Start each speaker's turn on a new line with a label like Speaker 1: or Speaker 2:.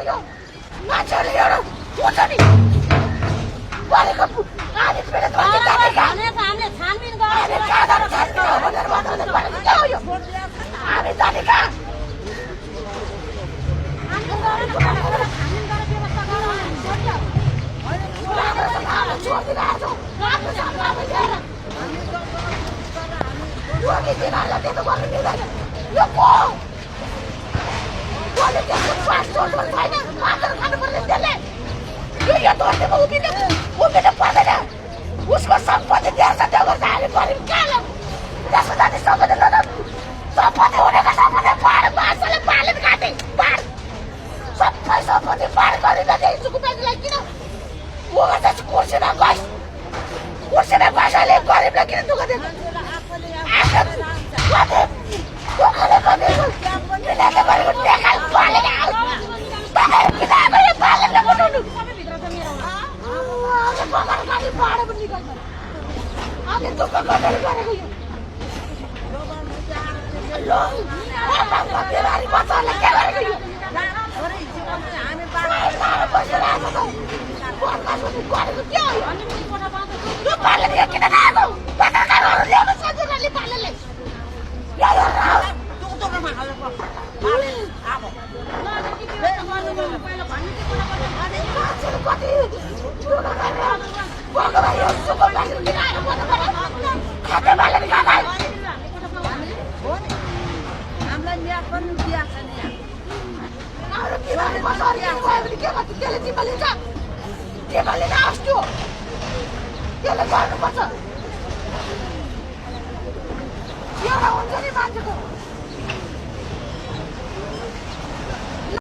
Speaker 1: यो मान्छेले एउटा हुन्छ नि भनेको हामी फेरि
Speaker 2: हामीले छानबिन गरेर
Speaker 1: हामी जाने कहाँ उसको सम्पत्ति दिएर त्यो गर्दा हामी गरिब कहाँ त्यसको जाति सम्पत्ति सम्पत्ति हुनेको सम्पत्ति पाहाड बाँसले पालेर काटे पाहाड सबै सम्पत्ति पाहाड गरेर सुकुपेटीलाई किन ऊ गर्दा कुर्सीमा गइस अहिले गरिबलाई किन दुःख दिएको दुःखले गरेको मिलाएको गरेको देखाल पालेर तपाईँहरू किन अब यो पालेर बनाउनु बगाएर गाडी पाहाड पनि निकाल्छ अनि दुःख गरेर गरेको यो बिरामी बच्चाहरूलाई के गरेको यो गरेको के हो यो पालेर यहाँ किन गएको पत्रकारहरू ल्याउनु सजिलोले पालेरले हुन्छ नि मान्छेको